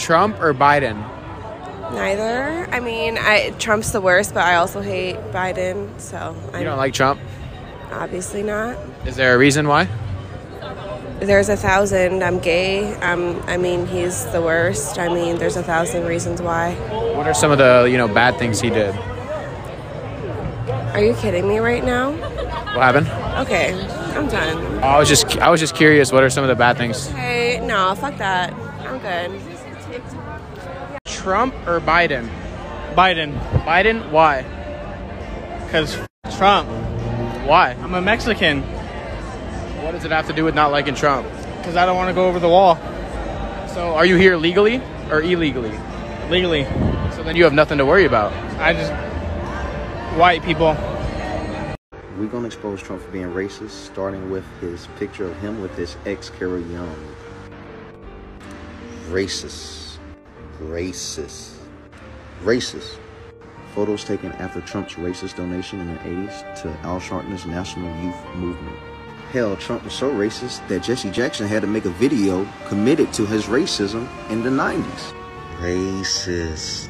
Trump or Biden? Neither. I mean, Trump's the worst, but I also hate Biden, so You don't like Trump? Obviously not. Is there a reason why? There's 1,000. I'm gay. I mean, he's the worst. I mean, there's 1,000 reasons why. What are some of the, bad things he did? Are you kidding me right now? What happened? Okay, I'm done. I was just curious. What are some of the bad things? Hey, no, fuck that. I'm good. Trump or Biden? Biden. Biden? Why? Because Trump. Why? I'm a Mexican. What does it have to do with not liking Trump? Because I don't want to go over the wall. So are you here legally or illegally? Legally. So then you have nothing to worry about. White people. We're going to expose Trump for being racist, starting with his picture of him with his ex, Carol Young. Racist. Photos taken after Trump's racist donation in the 80s to Al Sharpton's National Youth Movement. Hell, Trump was so racist that Jesse Jackson had to make a video committed to his racism in the 90s. Racist.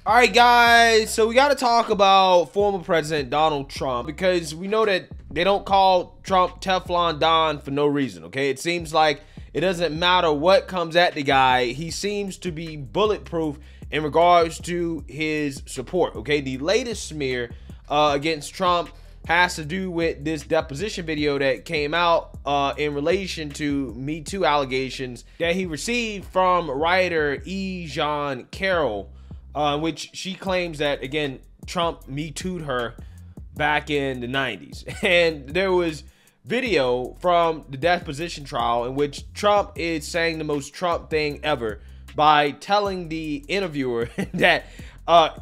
All right, guys, so we got to talk about former President Donald Trump because we know that they don't call Trump Teflon Don for no reason, okay? It seems like it doesn't matter what comes at the guy. He seems to be bulletproof in regards to his support, okay? The latest smear against Trump has to do with this deposition video that came out in relation to Me Too allegations that he received from writer E. Jean Carroll, which she claims that, again, Trump Me Too'd her back in the 90s. And there was video from the deposition trial in which Trump is saying the most Trump thing ever by telling the interviewer that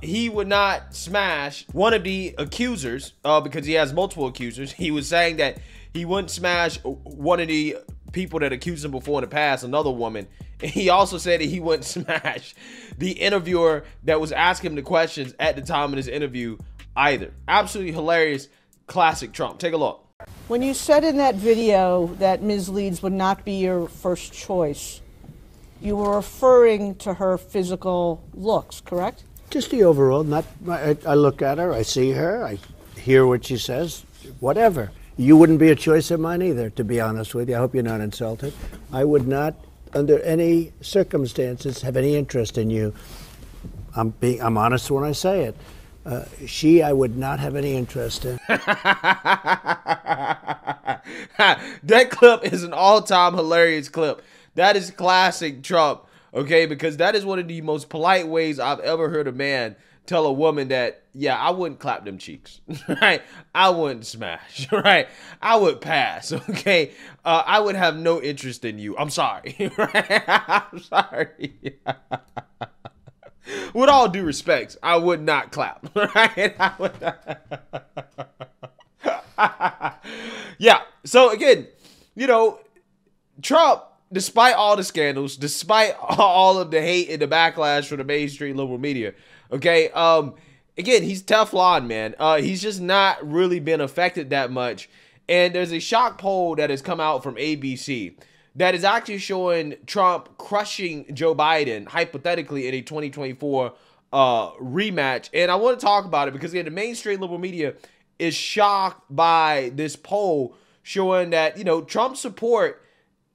he would not smash one of the accusers because he has multiple accusers. He was saying that he wouldn't smash one of the people that accused him before in the past, another woman. And he also said that he wouldn't smash the interviewer that was asking him the questions at the time of this interview either. Absolutely hilarious, classic Trump. Take a look. When you said in that video that Ms. Leeds would not be your first choice, you were referring to her physical looks, correct? Just the overall. I look at her, I see her, I hear what she says, whatever. You wouldn't be a choice of mine either, to be honest with you. I hope you're not insulted. I would not, under any circumstances, have any interest in you. I'm honest when I say it. I would not have any interest in. That clip is an all-time hilarious clip. That is classic Trump, okay? Because that is one of the most polite ways I've ever heard a man tell a woman that, yeah, I wouldn't clap them cheeks, right? I wouldn't smash, right? I would pass, okay? I would have no interest in you. I'm sorry, right? I'm sorry. With all due respect, I would not clap, right? I would not. Yeah, so again, Trump, despite all the scandals, despite all of the hate and the backlash from the mainstream liberal media, okay, again, he's Teflon, man. He's just not really been affected that much. And there's a shock poll that has come out from ABC that is actually showing Trump crushing Joe Biden, hypothetically, in a 2024 rematch. And I want to talk about it because, again, the mainstream liberal media is shocked by this poll showing that, Trump's support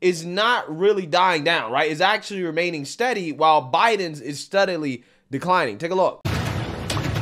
is not really dying down, right? It's actually remaining steady while Biden's is steadily declining. Take a look.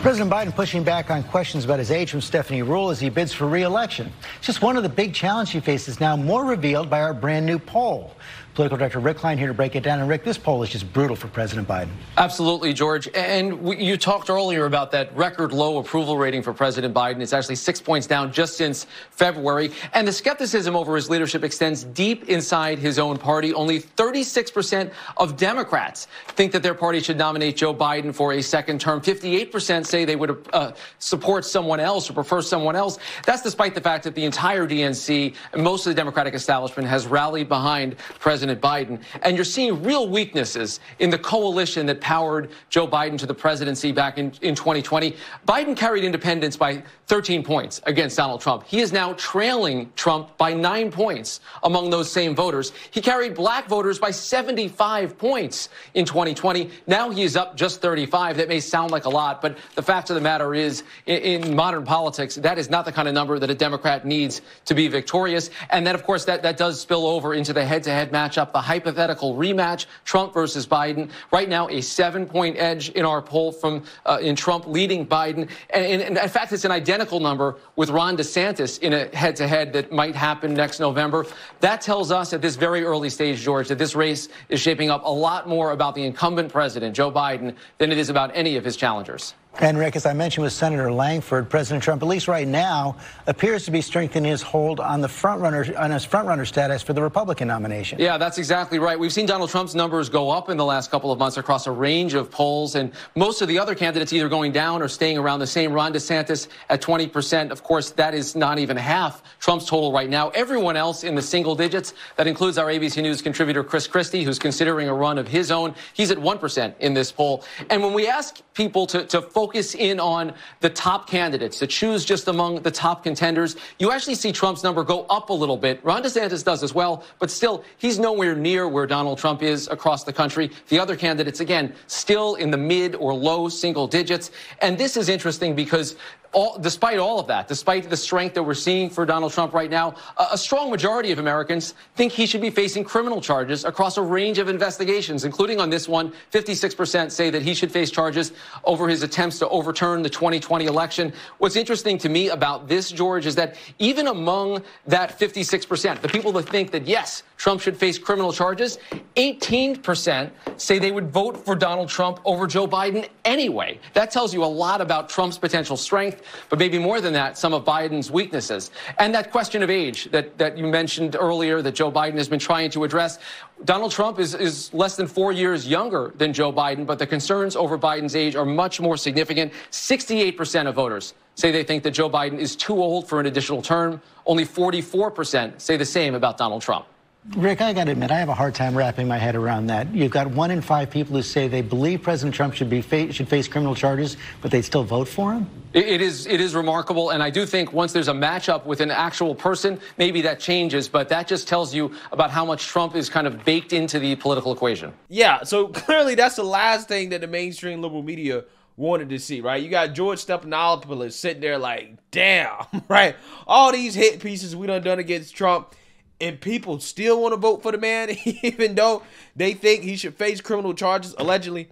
President Biden pushing back on questions about his age from Stephanie Ruhle as he bids for re-election. It's just one of the big challenges he faces now, more revealed by our brand new poll. Political director Rick Klein here to break it down. And Rick, this poll is just brutal for President Biden. Absolutely, George. And you talked earlier about that record low approval rating for President Biden. It's actually 6 points down just since February. And the skepticism over his leadership extends deep inside his own party. Only 36% of Democrats think that their party should nominate Joe Biden for a second term. 58% say they would support someone else or prefer someone else. That's despite the fact that the entire DNC and most of the Democratic establishment has rallied behind President President Biden. And you're seeing real weaknesses in the coalition that powered Joe Biden to the presidency back in 2020. Biden carried independents by 13 points against Donald Trump. He is now trailing Trump by 9 points among those same voters. He carried black voters by 75 points in 2020. Now he is up just 35. That may sound like a lot, but the fact of the matter is, in modern politics, that is not the kind of number that a Democrat needs to be victorious. And then, of course, that does spill over into the head-to-head matchup, the hypothetical rematch, Trump versus Biden. Right now, a 7-point edge in our poll from in Trump leading Biden. And in fact, it's an identical number with Ron DeSantis in a head-to-head that might happen next November. That tells us at this very early stage, George, that this race is shaping up a lot more about the incumbent president, Joe Biden, than it is about any of his challengers. And Rick, as I mentioned with Senator Langford, President Trump, at least right now, appears to be strengthening his hold on his front-runner status for the Republican nomination. Yeah, that's exactly right. We've seen Donald Trump's numbers go up in the last couple of months across a range of polls, and most of the other candidates either going down or staying around the same. Ron DeSantis at 20%. Of course, that is not even half Trump's total right now. Everyone else in the single digits. That includes our ABC News contributor, Chris Christie, who's considering a run of his own. He's at 1% in this poll. And when we ask people to focus in on the top candidates, to choose just among the top contenders, you actually see Trump's number go up a little bit. Ron DeSantis does as well, but still, he's nowhere near where Donald Trump is across the country. The other candidates, again, still in the mid or low single digits. And this is interesting because despite all of that, despite the strength that we're seeing for Donald Trump right now, a strong majority of Americans think he should be facing criminal charges across a range of investigations, including on this one. 56% say that he should face charges over his attempts to overturn the 2020 election. What's interesting to me about this, George, is that even among that 56%, the people that think that, yes, Trump should face criminal charges, 18% say they would vote for Donald Trump over Joe Biden anyway. That tells you a lot about Trump's potential strength, but maybe more than that, some of Biden's weaknesses. And that question of age that you mentioned earlier that Joe Biden has been trying to address. Donald Trump is less than 4 years younger than Joe Biden, but the concerns over Biden's age are much more significant. 68% of voters say they think that Joe Biden is too old for an additional term. Only 44% say the same about Donald Trump. Rick, I got to admit, I have a hard time wrapping my head around that. You've got 1 in 5 people who say they believe President Trump should face criminal charges, but they'd still vote for him? It is remarkable, and I do think once there's a matchup with an actual person, maybe that changes, but that just tells you about how much Trump is kind of baked into the political equation. Yeah, so clearly that's the last thing that the mainstream liberal media wanted to see, right? You got George Stephanopoulos sitting there like, damn, right? All these hit pieces we done against Trump, and people still want to vote for the man, even though they think he should face criminal charges, allegedly.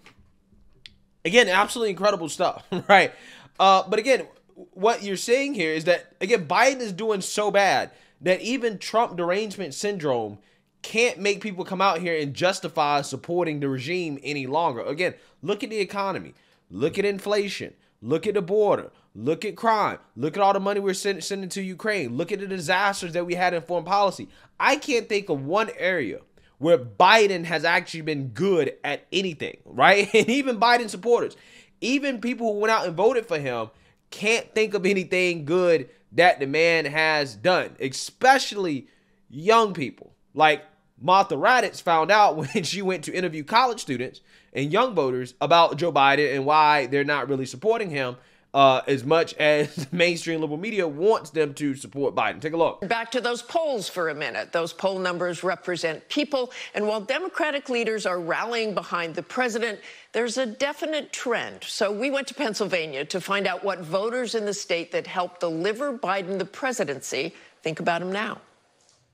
Again, absolutely incredible stuff, right? But again, what you're seeing here is that, again, Biden is doing so bad that even Trump derangement syndrome can't make people come out here and justify supporting the regime any longer. Again, look at the economy. Look at inflation. Look at the border. Look at crime. Look at all the money we're sending to Ukraine. Look at the disasters that we had in foreign policy. I can't think of one area where Biden has actually been good at anything, right? And even Biden supporters, even people who went out and voted for him, can't think of anything good that the man has done, especially young people. Like Martha Raddatz found out when she went to interview college students and young voters about Joe Biden and why they're not really supporting him as much as mainstream liberal media wants them to support Biden. Take a look. Back to those polls for a minute. Those poll numbers represent people. And while Democratic leaders are rallying behind the president, there's a definite trend. So we went to Pennsylvania to find out what voters in the state that helped deliver Biden the presidency think about him now.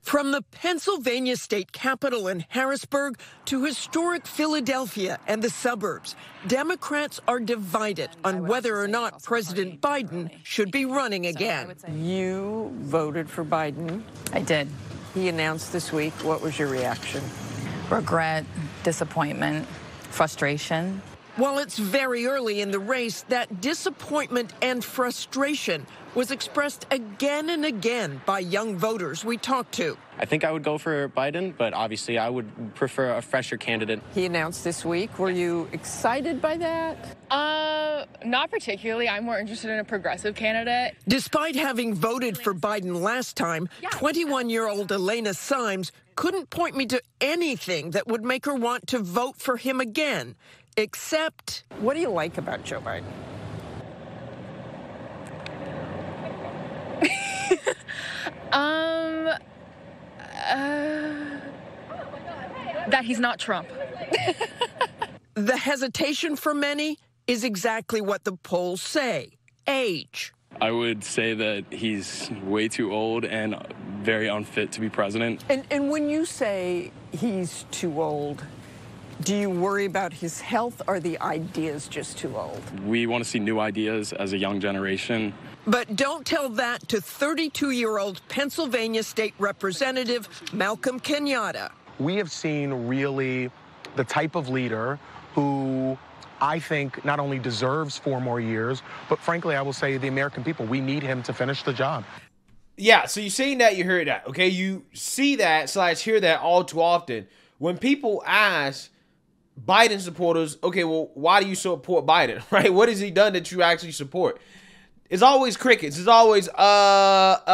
From the Pennsylvania state capitol in Harrisburg to historic Philadelphia and the suburbs, Democrats are divided on whether or not President Biden should be running again. You voted for Biden. I did. He announced this week. What was your reaction? Regret, disappointment, frustration. While it's very early in the race, that disappointment and frustration was expressed again and again by young voters we talked to. I think I would go for Biden, but obviously I would prefer a fresher candidate. He announced this week. Were you excited by that? Not particularly. I'm more interested in a progressive candidate. Despite having voted for Biden last time, 21-year-old Elena Symes couldn't point me to anything that would make her want to vote for him again, except... What do you like about Joe Biden? That he's not Trump. The hesitation for many is exactly what the polls say. Age. I would say that he's way too old and very unfit to be president. And when you say he's too old, do you worry about his health or the ideas just too old? We want to see new ideas as a young generation. But don't tell that to 32-year-old Pennsylvania State Representative Malcolm Kenyatta. We have seen really the type of leader who I think not only deserves 4 more years, but frankly, I will say the American people, we need him to finish the job. Yeah, so you're seeing that, you hear that, okay? You see that / hear that all too often. When people ask Biden supporters, okay, well, why do you support Biden, right? What has he done that you actually support? It's always crickets. It's always, but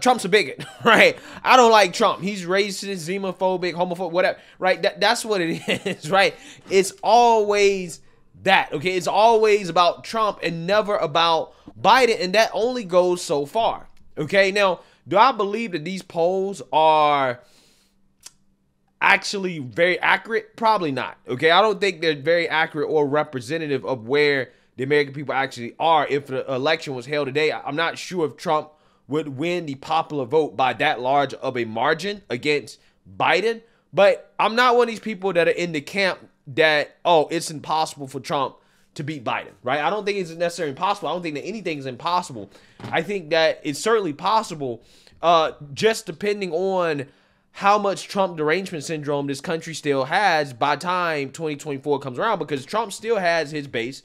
Trump's a bigot, right? I don't like Trump. He's racist, xenophobic, homophobic, whatever, right? That's what it is, right? It's always that, okay? It's always about Trump and never about Biden, and that only goes so far, okay? Now, do I believe that these polls are actually very accurate? Probably not, okay? I don't think they're very accurate or representative of where the American people actually are. If the election was held today, I'm not sure if Trump would win the popular vote by that large of a margin against Biden. But I'm not one of these people that are in the camp that, oh, it's impossible for Trump to beat Biden, right? I don't think it's necessarily impossible. I don't think that anything's impossible. I think that it's certainly possible, just depending on how much Trump derangement syndrome this country still has by the time 2024 comes around, because Trump still has his base.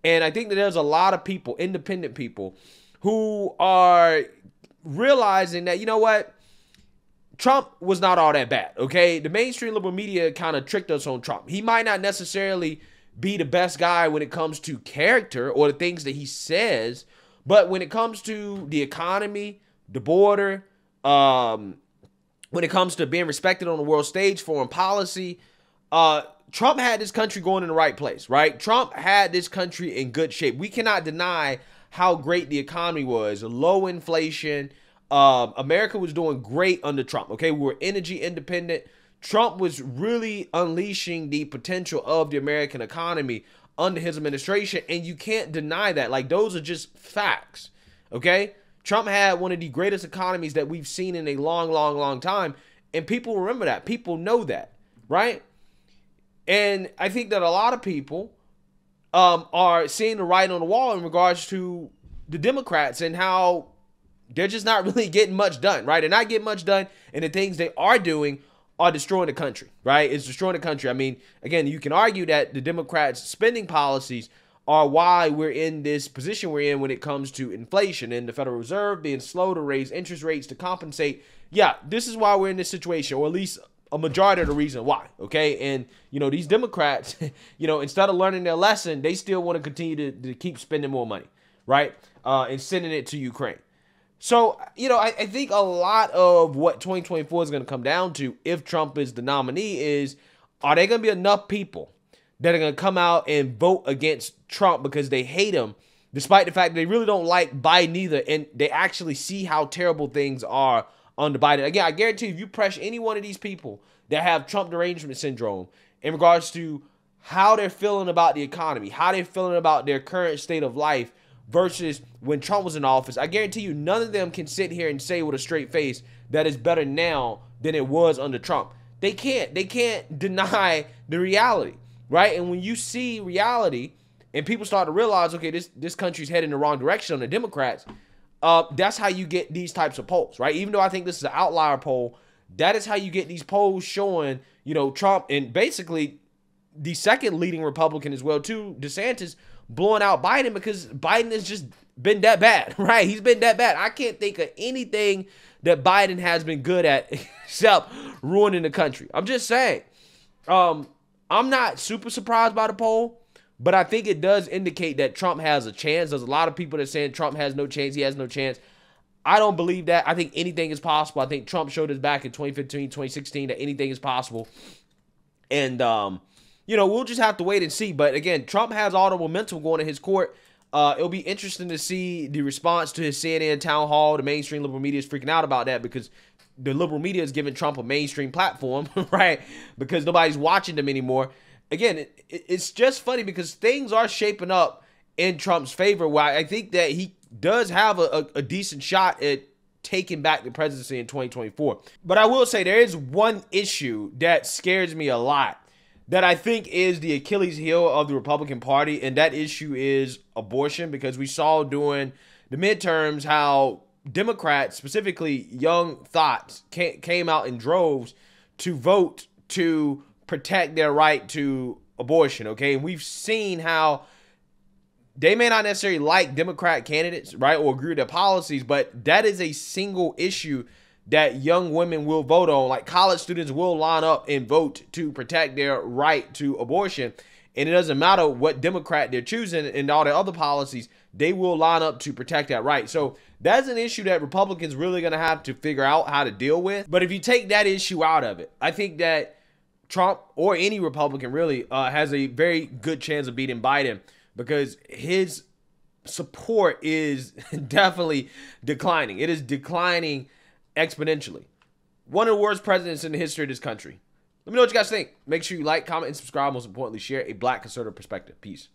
And I think that there's a lot of people, independent people, who are realizing that, you know what, Trump was not all that bad, okay? The mainstream liberal media kind of tricked us on Trump. He might not necessarily be the best guy when it comes to character or the things that he says, but when it comes to the economy, the border, when it comes to being respected on the world stage, foreign policy, Trump had this country going in the right place, right? Trump had this country in good shape. We cannot deny how great the economy was, low inflation. America was doing great under Trump, okay? We were energy independent. Trump was really unleashing the potential of the American economy under his administration, and you can't deny that. Like, those are just facts, okay? Trump had one of the greatest economies that we've seen in a long, long, long time, and people remember that. People know that, right? And I think that a lot of people are seeing the writing on the wall in regards to the Democrats and how they're just not really getting much done, right? They're not getting much done, and the things they are doing are destroying the country, right? It's destroying the country. I mean, again, you can argue that the Democrats' spending policies are why we're in this position we're in when it comes to inflation and the Federal Reserve being slow to raise interest rates to compensate. Yeah, this is why we're in this situation, or at least a majority of the reason why, okay? And, you know, these Democrats, you know, instead of learning their lesson, they still want to continue to keep spending more money, right? And sending it to Ukraine. So, you know, I think a lot of what 2024 is going to come down to, if Trump is the nominee, is, are there going to be enough people that are going to come out and vote against Trump because they hate him, despite the fact that they really don't like Biden either, and they actually see how terrible things are under Biden? Again, I guarantee if you press any one of these people that have Trump derangement syndrome in regards to how they're feeling about the economy, how they're feeling about their current state of life versus when Trump was in office, I guarantee you none of them can sit here and say with a straight face that it's better now than it was under Trump. They can't. They can't deny the reality, right? And when you see reality and people start to realize, okay, this country's heading in the wrong direction on the Democrats, that's how you get these types of polls, right? Even though I think this is an outlier poll, that is how you get these polls showing, you know, Trump and basically the second leading Republican as well, too, DeSantis, blowing out Biden because Biden has just been that bad, right? He's been that bad. I can't think of anything that Biden has been good at except ruining the country. I'm just saying. I'm not super surprised by the poll, but I think it does indicate that Trump has a chance. There's a lot of people that are saying Trump has no chance. He has no chance. I don't believe that. I think anything is possible. I think Trump showed us back in 2015, 2016 that anything is possible. And, we'll just have to wait and see. But again, Trump has all the momentum going to his court. It'll be interesting to see the response to his CNN town hall. The mainstream liberal media is freaking out about that because the liberal media is giving Trump a mainstream platform, right? Because nobody's watching them anymore. Again, it's just funny because things are shaping up in Trump's favor. Where I think that he does have a decent shot at taking back the presidency in 2024. But I will say there is one issue that scares me a lot that I think is the Achilles heel of the Republican Party, and that issue is abortion, because we saw during the midterms how Democrats, specifically young thoughts, came out in droves to vote to protect their right to abortion, okay? And we've seen how they may not necessarily like Democrat candidates, right, or agree with their policies, but that is a single issue that young women will vote on. Like college students will line up and vote to protect their right to abortion. And it doesn't matter what Democrat they're choosing and all their other policies, they will line up to protect that right. So that's an issue that Republicans really going to have to figure out how to deal with. But if you take that issue out of it, I think that Trump or any Republican really has a very good chance of beating Biden, because his support is definitely declining. It is declining exponentially. One of the worst presidents in the history of this country. Let me know what you guys think. Make sure you like, comment, and subscribe. Most importantly, share a Black conservative perspective. Peace.